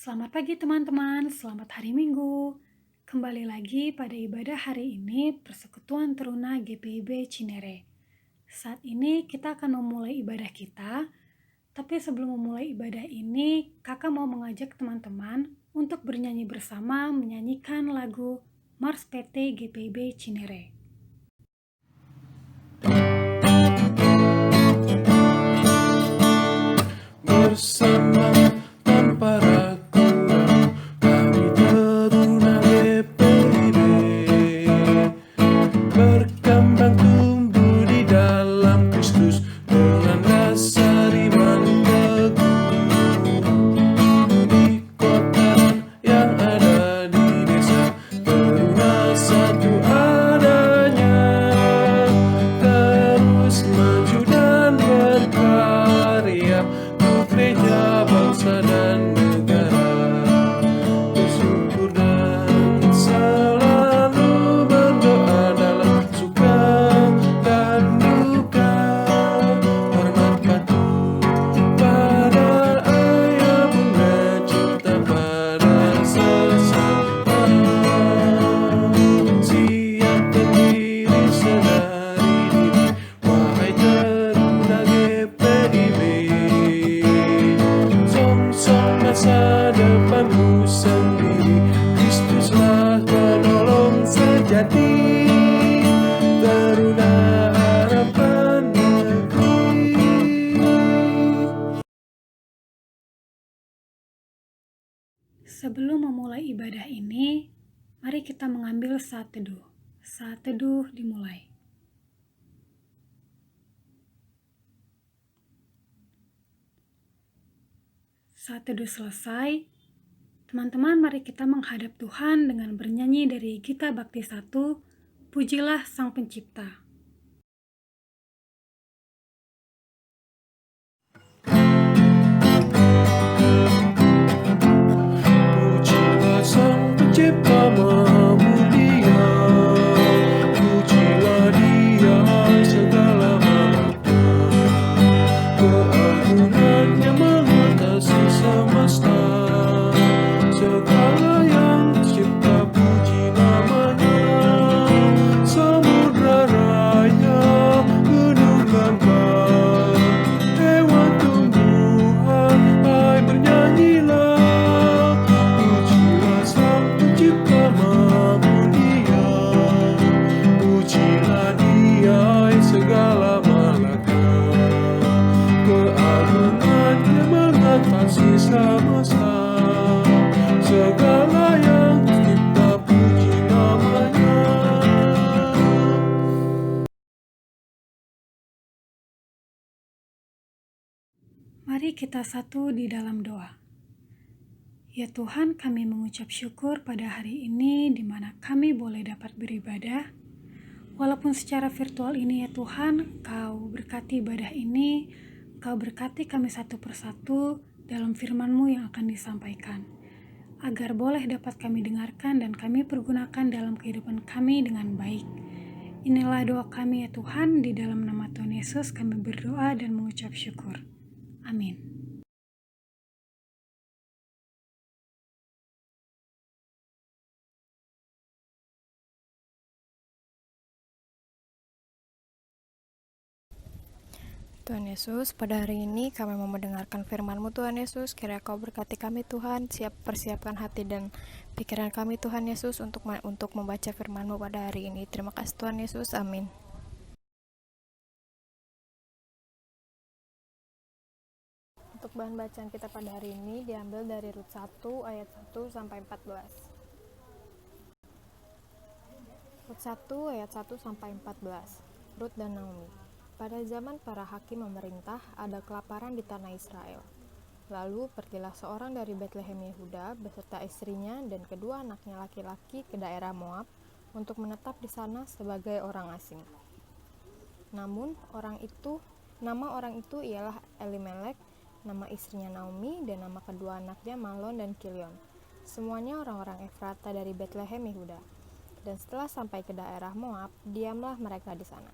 Selamat pagi teman-teman, selamat hari Minggu. Kembali lagi pada ibadah hari ini Persekutuan Teruna GPIB Cinere. Saat ini kita akan memulai ibadah kita, tapi sebelum memulai ibadah ini, kakak mau mengajak teman-teman untuk bernyanyi bersama menyanyikan lagu Mars PT GPIB Cinere. Bersama tanpa ragu kami teruna GPIB, berkembang tumbuh di dalam Kristus, melandasari iman teguh. Di kota yang ada di desa, teruna satu adanya, terus maju dan berkarya untuk gereja, bangsa dan negara. Bersyukur dan selalu berdoa dalam suka dan duka, hormat patuh pada ayah bunda, cinta pada sesama, siap berdiri sedari dini, wahai teruna GPIB. Song-song masa depanmu sendiri, Kristuslah penolong sejati, teruna harapan negeri. Sebelum memulai ibadah ini, mari kita mengambil saat teduh. Saat teduh dimulai. Saat teduh selesai, teman-teman mari kita menghadap Tuhan dengan bernyanyi dari Gita Bakti 1, Pujilah Sang Pencipta. Pujilah Sang Pencipta Maha Mulia, pujilah Dia segala makna, keagungannya mengatasi semesta, segala yang tercipta puji namanya. Samudra raya, gunung gambang, hewan tumbuhan, hai bernyanyilah. Pujilah Sang Pencipta Maha Mulia, pujilah Dia segala malaikat, keagungannya mengatasi semesta, segala yang tercipta puji namanya. Mari kita satu di dalam doa. Ya Tuhan, kami mengucap syukur pada hari ini di mana kami boleh dapat beribadah. Walaupun secara virtual ini ya Tuhan, Kau berkati ibadah ini, Kau berkati kami satu persatu dalam firman-Mu yang akan disampaikan. Agar boleh dapat kami dengarkan dan kami pergunakan dalam kehidupan kami dengan baik. Inilah doa kami ya Tuhan, di dalam nama Tuhan Yesus kami berdoa dan mengucap syukur. Amin. Tuhan Yesus, pada hari ini kami mau mendengarkan firman-Mu Tuhan Yesus. Kiranya Kau berkati kami Tuhan, persiapkan hati dan pikiran kami Tuhan Yesus untuk membaca firman-Mu pada hari ini. Terima kasih Tuhan Yesus, amin. Untuk bahan bacaan kita pada hari ini diambil dari Rut 1 ayat 1 sampai 14. Rut 1 ayat 1 sampai 14. Rut dan Naomi. Pada zaman para hakim memerintah, ada kelaparan di tanah Israel. Lalu pergilah seorang dari Betlehem Yehuda beserta istrinya dan kedua anaknya laki-laki ke daerah Moab untuk menetap di sana sebagai orang asing. Namun nama orang itu ialah Elimelek, nama istrinya Naomi, dan nama kedua anaknya Malon dan Kilion. Semuanya orang-orang Efrata dari Betlehem Yehuda. Dan setelah sampai ke daerah Moab, diamlah mereka di sana.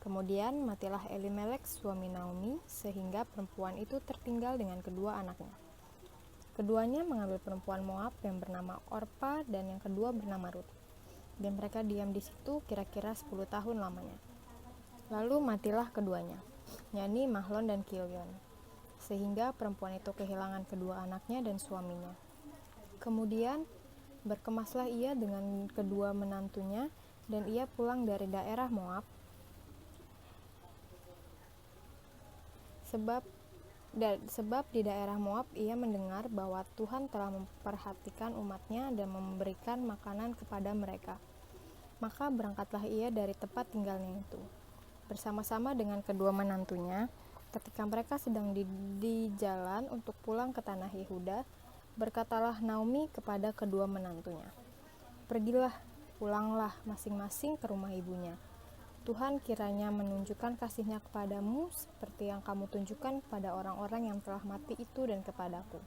Kemudian matilah Elimelek suami Naomi, sehingga perempuan itu tertinggal dengan kedua anaknya. Keduanya mengambil perempuan Moab yang bernama Orpa dan yang kedua bernama Rut. Dan mereka diam di situ kira-kira 10 tahun lamanya. Lalu matilah keduanya, yakni Mahlon dan Kilion, sehingga perempuan itu kehilangan kedua anaknya dan suaminya. Kemudian berkemaslah ia dengan kedua menantunya, dan ia pulang dari daerah Moab, sebab di daerah Moab ia mendengar bahwa Tuhan telah memperhatikan umatnya dan memberikan makanan kepada mereka. Maka berangkatlah ia dari tempat tinggalnya itu, bersama-sama dengan kedua menantunya. Ketika mereka sedang di jalan untuk pulang ke tanah Yehuda, berkatalah Naomi kepada kedua menantunya, "Pergilah, pulanglah masing-masing ke rumah ibunya. Tuhan kiranya menunjukkan kasih-Nya kepadamu seperti yang kamu tunjukkan pada orang-orang yang telah mati itu dan kepadaku.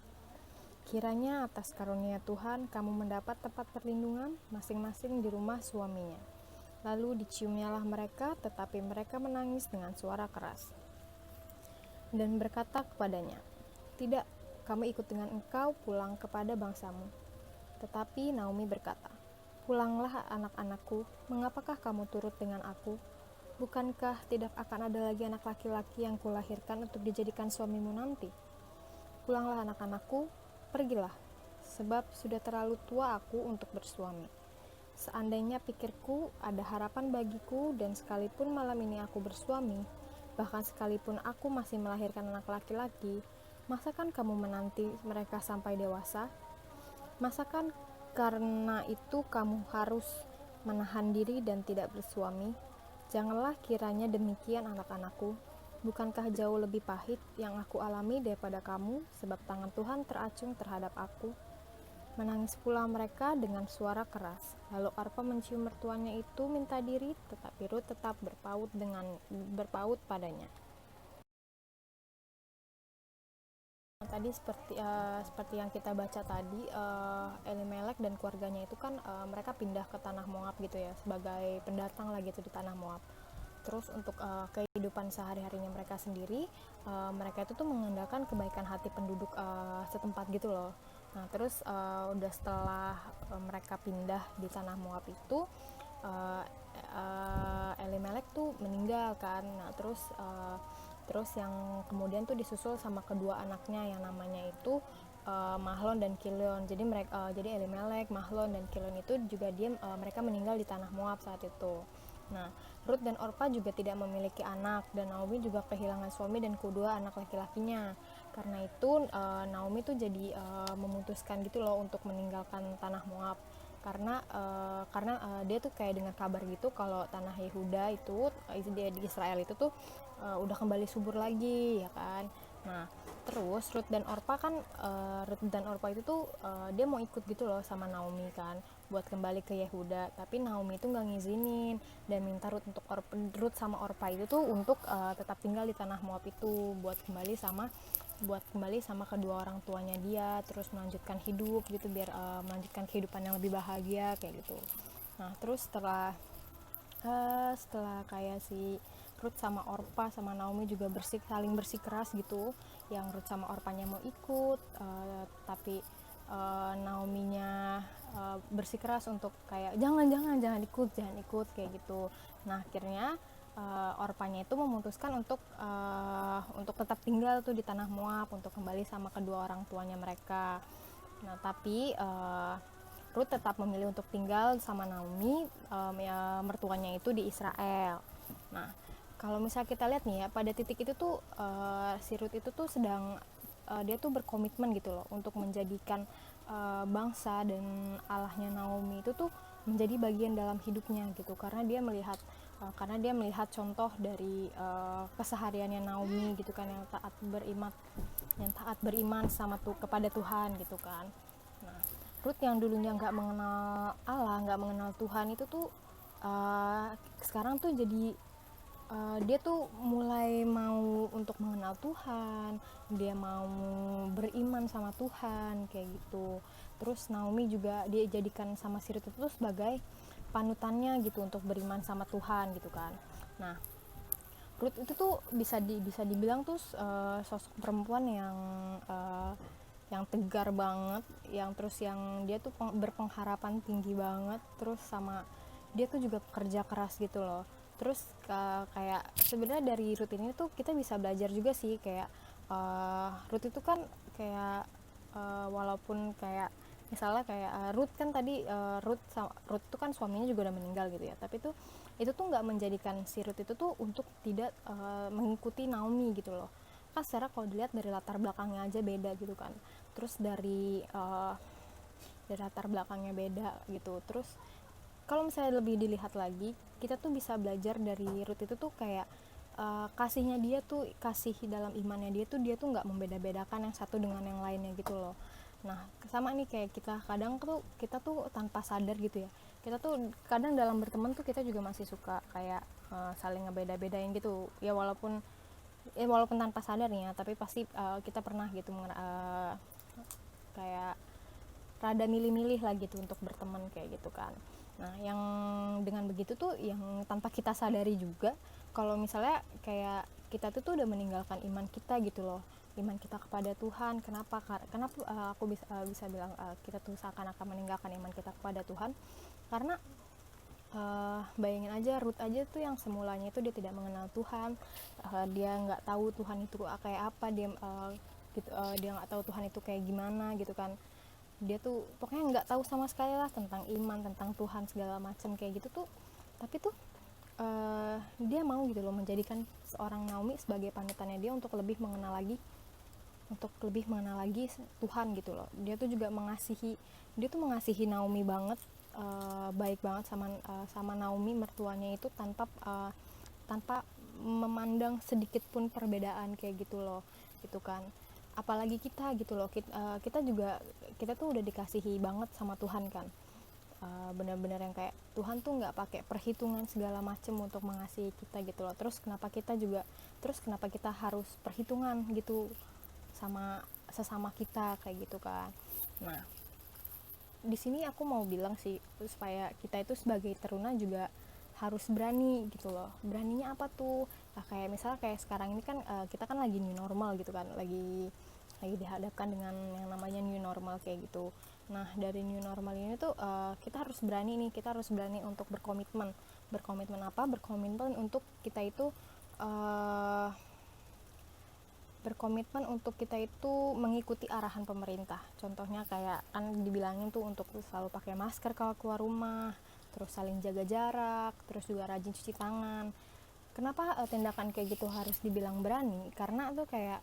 Kiranya atas karunia Tuhan kamu mendapat tempat perlindungan masing-masing di rumah suaminya." Lalu diciumnyalah mereka, tetapi mereka menangis dengan suara keras dan berkata kepadanya, "Tidak, kami ikut dengan engkau pulang kepada bangsamu." Tetapi Naomi berkata, "Pulanglah anak-anakku, mengapakah kamu turut dengan aku? Bukankah tidak akan ada lagi anak laki-laki yang kulahirkan untuk dijadikan suamimu nanti? Pulanglah anak-anakku, pergilah, sebab sudah terlalu tua aku untuk bersuami. Seandainya pikirku ada harapan bagiku dan sekalipun malam ini aku bersuami, bahkan sekalipun aku masih melahirkan anak laki-laki, masakan kamu menanti mereka sampai dewasa? Masakan karena itu kamu harus menahan diri dan tidak bersuami? Janganlah kiranya demikian anak-anakku. Bukankah jauh lebih pahit yang aku alami daripada kamu, sebab tangan Tuhan teracung terhadap aku?" Menangis pula mereka dengan suara keras. Lalu Orpa mencium mertuanya itu minta diri, tetapi Rut tetap berpaut padanya. Tadi seperti yang kita baca tadi, Elimelek dan keluarganya itu kan mereka pindah ke tanah Moab gitu ya, sebagai pendatang lah gitu di tanah Moab. Terus untuk kehidupan sehari-harinya mereka sendiri, mereka itu tuh mengandalkan kebaikan hati penduduk setempat gitu loh. Nah terus udah setelah mereka pindah di tanah Moab itu, Elimelek tuh meninggal kan. Nah terus yang kemudian tuh disusul sama kedua anaknya yang namanya itu Mahlon dan Kilion. Jadi Elimelek, Mahlon dan Kilion itu juga mereka meninggal di tanah Moab saat itu. Nah, Rut dan Orpa juga tidak memiliki anak, dan Naomi juga kehilangan suami dan kedua anak laki-lakinya. Karena itu Naomi tuh jadi memutuskan gitu loh untuk meninggalkan tanah Moab. Karena dia tuh kayak dengar kabar gitu kalau tanah Yehuda itu di Israel itu tuh udah kembali subur lagi ya kan. Nah terus Rut dan Orpa itu tuh dia mau ikut gitu loh sama Naomi kan buat kembali ke Yehuda, tapi Naomi itu nggak ngizinin dan minta Rut sama Orpa itu tuh untuk tetap tinggal di tanah Moab itu buat kembali sama kedua orang tuanya dia, terus melanjutkan hidup gitu, biar melanjutkan kehidupan yang lebih bahagia kayak gitu. Nah terus setelah kayak si Rut sama Orpa sama Naomi juga saling bersikeras gitu, yang Rut sama Orpanya mau ikut, tapi Naominya bersikeras untuk kayak jangan ikut kayak gitu. Nah akhirnya Orpanya itu memutuskan untuk tetap tinggal tuh di tanah Moab untuk kembali sama kedua orang tuanya mereka. Nah tapi Rut tetap memilih untuk tinggal sama Naomi, mertuanya itu di Israel. Nah kalau misalnya kita lihat nih ya, pada titik itu tuh si Rut itu tuh sedang dia tuh berkomitmen gitu loh untuk menjadikan bangsa dan Allahnya Naomi itu tuh menjadi bagian dalam hidupnya gitu, karena dia melihat contoh dari kesehariannya Naomi gitu kan, yang taat beriman kepada Tuhan gitu kan. Nah Rut yang dulunya nggak mengenal Allah, nggak mengenal Tuhan itu tuh sekarang tuh jadi dia tuh mulai mau untuk mengenal Tuhan, dia mau beriman sama Tuhan kayak gitu. Terus Naomi juga dia jadikan sama si Rut itu sebagai panutannya gitu untuk beriman sama Tuhan gitu kan. Nah Ruth itu tuh bisa dibilang tuh sosok perempuan yang yang tegar banget, yang terus yang dia tuh berpengharapan tinggi banget, terus sama dia tuh juga pekerja keras gitu loh. Terus kayak sebenarnya dari Ruth ini tuh kita bisa belajar juga sih, kayak Ruth itu kan kayak walaupun kayak misalnya kayak Ruth kan tadi Ruth itu kan suaminya juga udah meninggal gitu ya, tapi itu tuh nggak menjadikan si Ruth itu tuh untuk tidak mengikuti Naomi gitu loh. Kan secara kalau dilihat dari latar belakangnya aja beda gitu kan, terus dari latar belakangnya beda gitu. Terus kalau misalnya lebih dilihat lagi, kita tuh bisa belajar dari Ruth itu tuh kayak kasihnya dia tuh, kasih dalam imannya dia tuh nggak membeda-bedakan yang satu dengan yang lainnya gitu loh. Nah sama nih kayak kita kadang tuh kita tuh tanpa sadar gitu ya, kita tuh kadang dalam berteman tuh kita juga masih suka kayak saling ngebeda-bedain gitu ya, walaupun tanpa sadar nih ya, tapi pasti kita pernah gitu kayak rada milih-milih lah gitu untuk berteman kayak gitu kan. Nah yang dengan begitu tuh yang tanpa kita sadari juga kalau misalnya kayak kita tuh udah meninggalkan iman kita gitu loh, iman kita kepada Tuhan. Kenapa aku bisa bilang kita tuh seakan-akan meninggalkan iman kita kepada Tuhan? Karena bayangin aja Ruth aja tuh yang semulanya itu dia tidak mengenal Tuhan, dia nggak tahu Tuhan itu kayak apa, dia nggak tahu Tuhan itu kayak gimana gitu kan. Dia tuh pokoknya nggak tahu sama sekali lah tentang iman, tentang Tuhan segala macam kayak gitu tuh. Tapi tuh dia mau gitu loh menjadikan seorang Naomi sebagai panutannya dia untuk lebih mengenal lagi Tuhan gitu loh. Dia tuh juga mengasihi Naomi banget, baik banget sama Naomi mertuanya itu tanpa memandang sedikit pun perbedaan kayak gitu loh, gitu kan. Apalagi kita gitu loh, kita tuh udah dikasihi banget sama Tuhan kan, benar-benar yang kayak Tuhan tuh nggak pakai perhitungan segala macem untuk mengasihi kita gitu loh. Terus kenapa kita harus perhitungan gitu sama sesama kita kayak gitu kan. Nah di sini aku mau bilang sih supaya kita itu sebagai teruna juga harus berani gitu loh. Beraninya apa tuh? Nah, kayak misalnya kayak sekarang ini kan kita kan lagi new normal gitu kan, lagi dihadapkan dengan yang namanya new normal kayak gitu. Nah dari new normal ini tuh kita harus berani untuk berkomitmen apa? Berkomitmen untuk kita itu mengikuti arahan pemerintah. Contohnya kayak kan dibilangin tuh untuk selalu pakai masker kalau keluar rumah, terus saling jaga jarak, terus juga rajin cuci tangan. Kenapa tindakan kayak gitu harus dibilang berani? Karena tuh kayak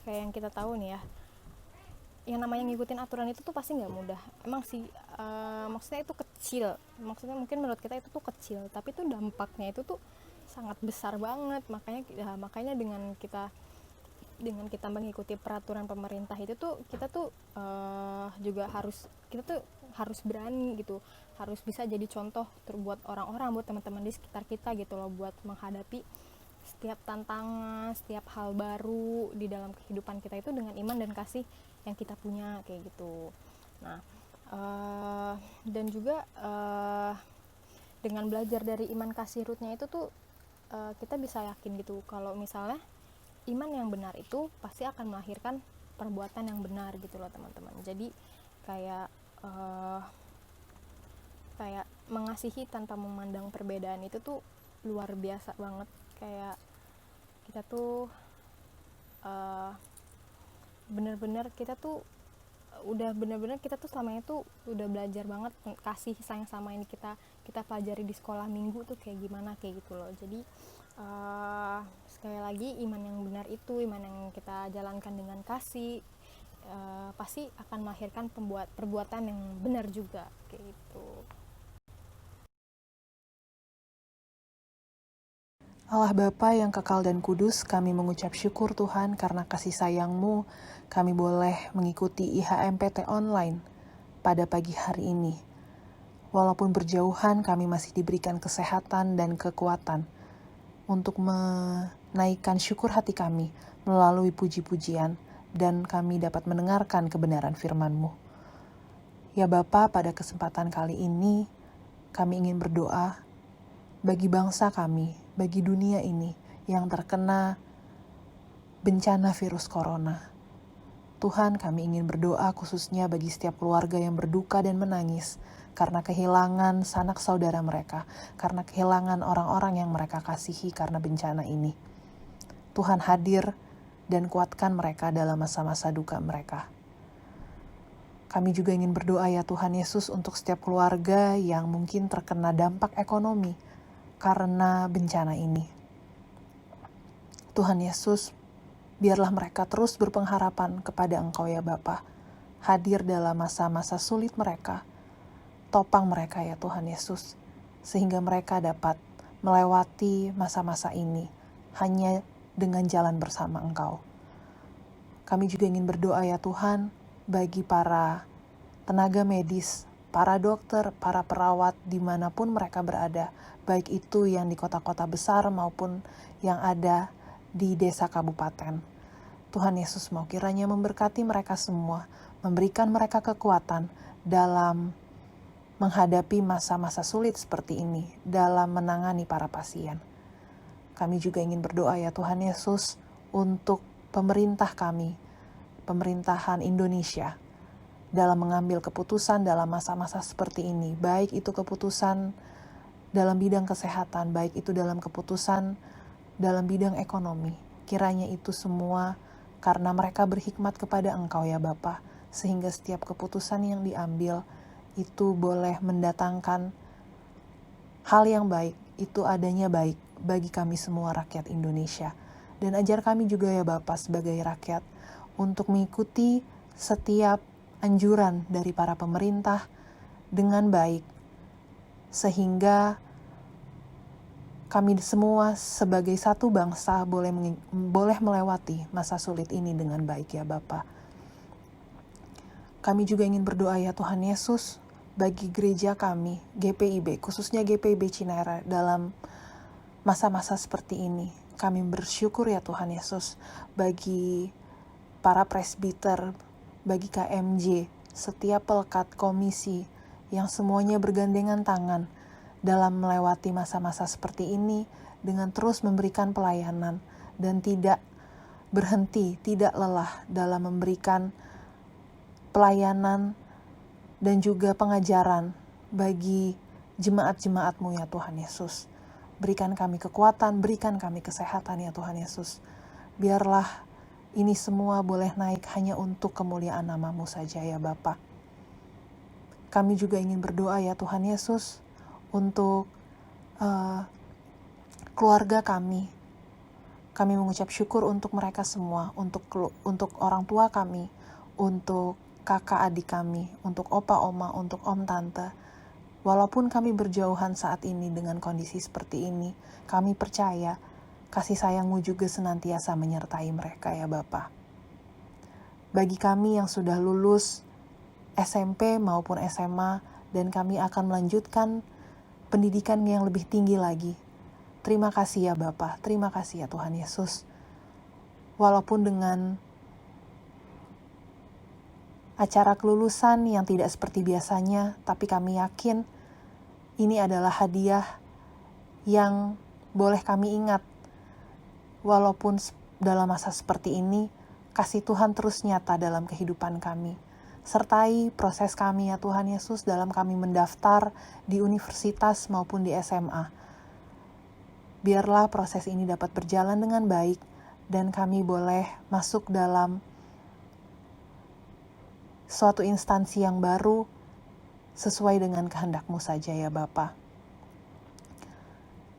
yang kita tahu nih ya, yang namanya ngikutin aturan itu tuh pasti nggak mudah. Emang sih maksudnya itu kecil, maksudnya mungkin menurut kita itu tuh kecil, tapi tuh dampaknya itu tuh sangat besar banget. Makanya dengan kita mengikuti peraturan pemerintah itu tuh kita tuh harus berani gitu, harus bisa jadi contoh buat orang-orang, buat teman-teman di sekitar kita gitu loh, buat menghadapi setiap tantangan, setiap hal baru di dalam kehidupan kita itu dengan iman dan kasih yang kita punya kayak gitu. Nah dan juga dengan belajar dari iman kasih Ruth-nya itu tuh kita bisa yakin gitu kalau misalnya iman yang benar itu pasti akan melahirkan perbuatan yang benar gitu loh teman-teman. Jadi kayak mengasihi tanpa memandang perbedaan itu tuh luar biasa banget. Kayak kita tuh benar-benar kita tuh selama itu udah belajar banget kasih sayang sama ini kita pelajari di sekolah minggu tuh kayak gimana kayak gitu loh. Jadi sekali lagi iman yang benar itu iman yang kita jalankan dengan kasih, pasti akan melahirkan perbuatan yang benar juga kayak gitu. Allah Bapa yang kekal dan kudus, kami mengucap syukur Tuhan karena kasih sayang-Mu, kami boleh mengikuti IHMPT online pada pagi hari ini. Walaupun berjauhan, kami masih diberikan kesehatan dan kekuatan untuk menaikkan syukur hati kami melalui puji-pujian, dan kami dapat mendengarkan kebenaran firman-Mu. Ya Bapa, pada kesempatan kali ini, kami ingin berdoa bagi bangsa kami, bagi dunia ini yang terkena bencana virus corona. Tuhan, kami ingin berdoa khususnya bagi setiap keluarga yang berduka dan menangis karena kehilangan sanak saudara mereka, karena kehilangan orang-orang yang mereka kasihi karena bencana ini. Tuhan hadir dan kuatkan mereka dalam masa-masa duka mereka. Kami juga ingin berdoa ya Tuhan Yesus untuk setiap keluarga yang mungkin terkena dampak ekonomi karena bencana ini. Tuhan Yesus, biarlah mereka terus berpengharapan kepada Engkau ya Bapa, hadir dalam masa-masa sulit mereka, topang mereka ya Tuhan Yesus, sehingga mereka dapat melewati masa-masa ini hanya dengan jalan bersama Engkau. Kami juga ingin berdoa ya Tuhan, bagi para tenaga medis, para dokter, para perawat dimanapun mereka berada, baik itu yang di kota-kota besar maupun yang ada di desa kabupaten. Tuhan Yesus mau kiranya memberkati mereka semua, memberikan mereka kekuatan dalam menghadapi masa-masa sulit seperti ini, dalam menangani para pasien. Kami juga ingin berdoa ya Tuhan Yesus untuk pemerintah kami, pemerintahan Indonesia, dalam mengambil keputusan dalam masa-masa seperti ini, baik itu keputusan dalam bidang kesehatan, baik itu dalam keputusan dalam bidang ekonomi. Kiranya itu semua karena mereka berhikmat kepada Engkau ya Bapa, sehingga setiap keputusan yang diambil itu boleh mendatangkan hal yang baik, itu adanya baik bagi kami semua rakyat Indonesia. Dan ajar kami juga ya Bapa sebagai rakyat untuk mengikuti setiap anjuran dari para pemerintah dengan baik, sehingga kami semua sebagai satu bangsa boleh melewati masa sulit ini dengan baik ya Bapa. Kami juga ingin berdoa ya Tuhan Yesus bagi gereja kami, GPIB, khususnya GPIB Cinere dalam masa-masa seperti ini. Kami bersyukur ya Tuhan Yesus bagi para presbiter, bagi KMJ, setiap pelekat komisi yang semuanya bergandengan tangan dalam melewati masa-masa seperti ini dengan terus memberikan pelayanan dan tidak berhenti, tidak lelah dalam memberikan pelayanan dan juga pengajaran bagi jemaat-jemaat-Mu ya Tuhan Yesus. Berikan kami kekuatan, berikan kami kesehatan ya Tuhan Yesus. Biarlah ini semua boleh naik hanya untuk kemuliaan nama-Mu saja ya Bapa. Kami juga ingin berdoa ya Tuhan Yesus untuk keluarga kami. Kami mengucap syukur untuk mereka semua, untuk orang tua kami, untuk kakak adik kami, untuk opa oma, untuk om tante. Walaupun kami berjauhan saat ini dengan kondisi seperti ini, kami percaya kasih sayang-Mu juga senantiasa menyertai mereka ya Bapa. Bagi kami yang sudah lulus SMP maupun SMA dan kami akan melanjutkan pendidikan yang lebih tinggi lagi, terima kasih ya Bapa, terima kasih ya Tuhan Yesus. Walaupun dengan acara kelulusan yang tidak seperti biasanya, tapi kami yakin ini adalah hadiah yang boleh kami ingat. Walaupun dalam masa seperti ini, kasih Tuhan terus nyata dalam kehidupan kami. Sertai proses kami ya Tuhan Yesus dalam kami mendaftar di universitas maupun di SMA. Biarlah proses ini dapat berjalan dengan baik dan kami boleh masuk dalam suatu instansi yang baru sesuai dengan kehendak-Mu saja ya Bapa.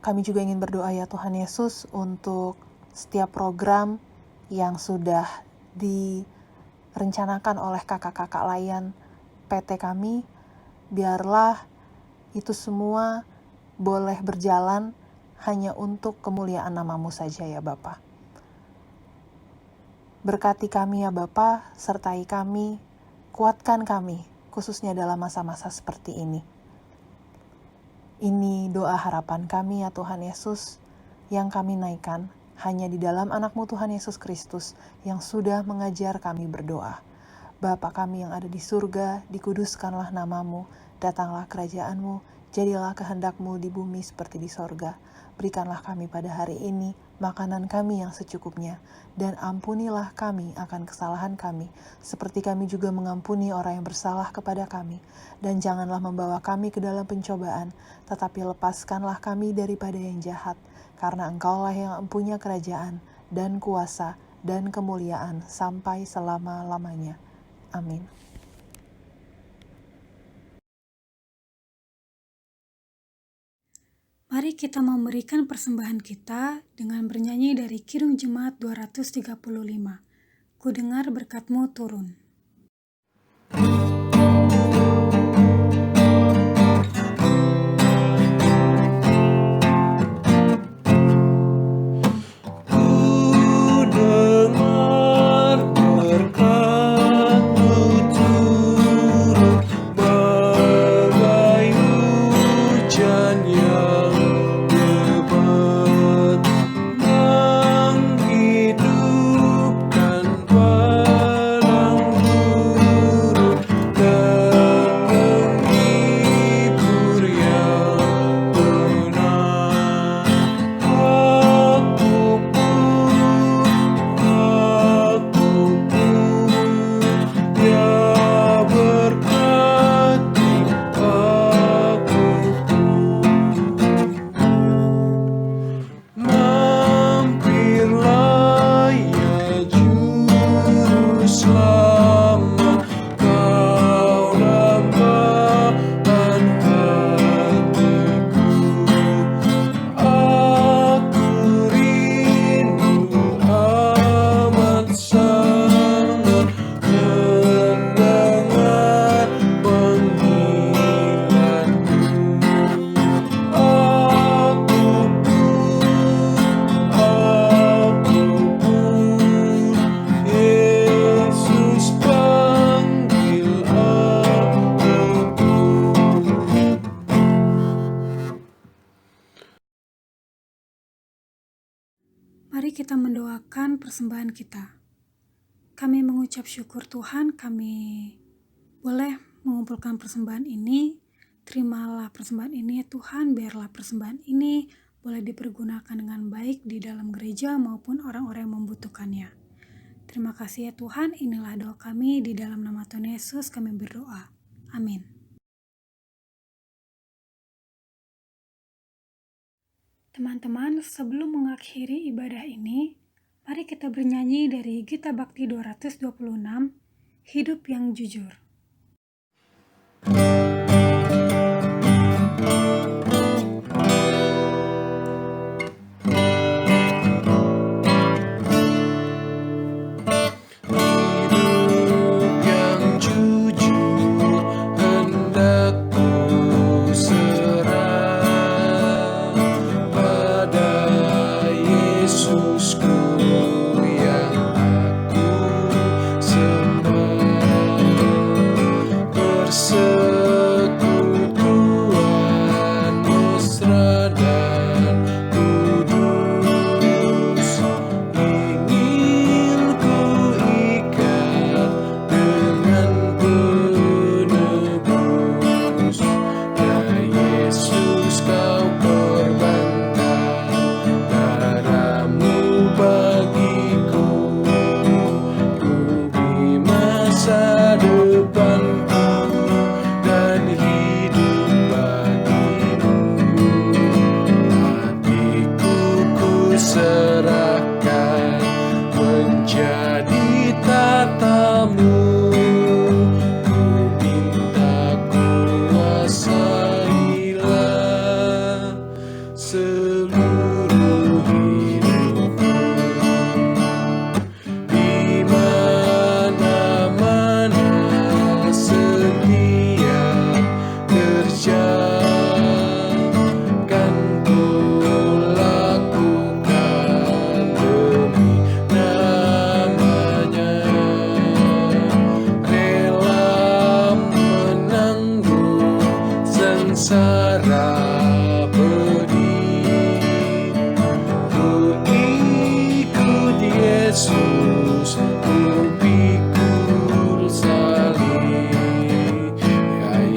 Kami juga ingin berdoa ya Tuhan Yesus untuk setiap program yang sudah direncanakan oleh kakak-kakak layan PT kami. Biarlah itu semua boleh berjalan hanya untuk kemuliaan nama-Mu saja ya Bapa. Berkati kami ya Bapa, sertai kami, kuatkan kami, khususnya dalam masa-masa seperti ini. Ini doa harapan kami ya Tuhan Yesus, yang kami naikkan hanya di dalam anak-Mu Tuhan Yesus Kristus, yang sudah mengajar kami berdoa. Bapa kami yang ada di surga, dikuduskanlah nama-Mu, datanglah kerajaan-Mu, Jadilah kehendak-Mu di bumi seperti di sorga. Berikanlah kami pada hari ini makanan kami yang secukupnya, dan ampunilah kami akan kesalahan kami, seperti kami juga mengampuni orang yang bersalah kepada kami. Dan janganlah membawa kami ke dalam pencobaan, tetapi lepaskanlah kami daripada yang jahat, karena Engkaulah yang empunya kerajaan, dan kuasa, dan kemuliaan sampai selama-lamanya. Amin. Mari kita memberikan persembahan kita dengan bernyanyi dari Kidung Jemaat 235. Ku dengar berkat-Mu turun. Mari kita mendoakan persembahan kita. Kami mengucap syukur Tuhan, kami boleh mengumpulkan persembahan ini. Terimalah persembahan ini ya Tuhan, biarlah persembahan ini boleh dipergunakan dengan baik di dalam gereja maupun orang-orang yang membutuhkannya. Terima kasih ya Tuhan, inilah doa kami, di dalam nama Tuhan Yesus kami berdoa. Amin. Teman-teman, sebelum mengakhiri ibadah ini, mari kita bernyanyi dari Gita Bakti 226, Hidup yang Jujur.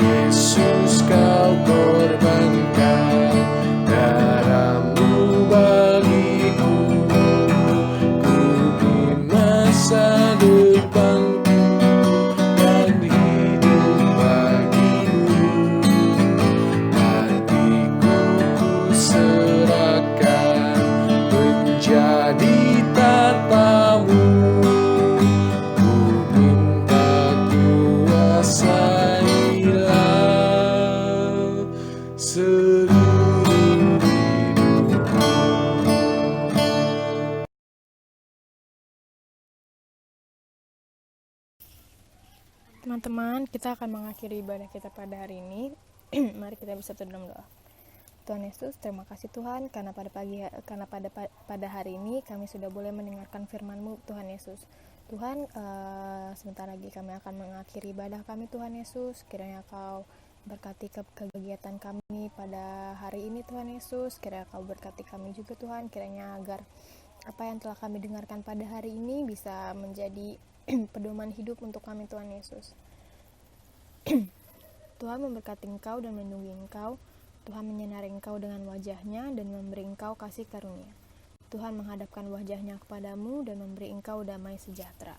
Yesus kau korban Teman-teman, kita akan mengakhiri ibadah kita pada hari ini. Mari kita bersatu dalam doa. Tuhan Yesus, terima kasih Tuhan karena pada hari ini kami sudah boleh mendengarkan firman-Mu, Tuhan Yesus. Tuhan, sebentar lagi kami akan mengakhiri ibadah kami, Tuhan Yesus. Kiranya Kau berkati kegiatan kami pada hari ini, Tuhan Yesus. Kiranya Kau berkati kami juga, Tuhan. Kiranya agar apa yang telah kami dengarkan pada hari ini bisa menjadi pedoman hidup untuk kami, Tuhan Yesus. Tuhan memberkati Engkau dan melindungi Engkau. Tuhan menyinari Engkau dengan wajah-Nya dan memberi Engkau kasih karunia. Tuhan menghadapkan wajah-Nya kepadamu dan memberi Engkau damai sejahtera.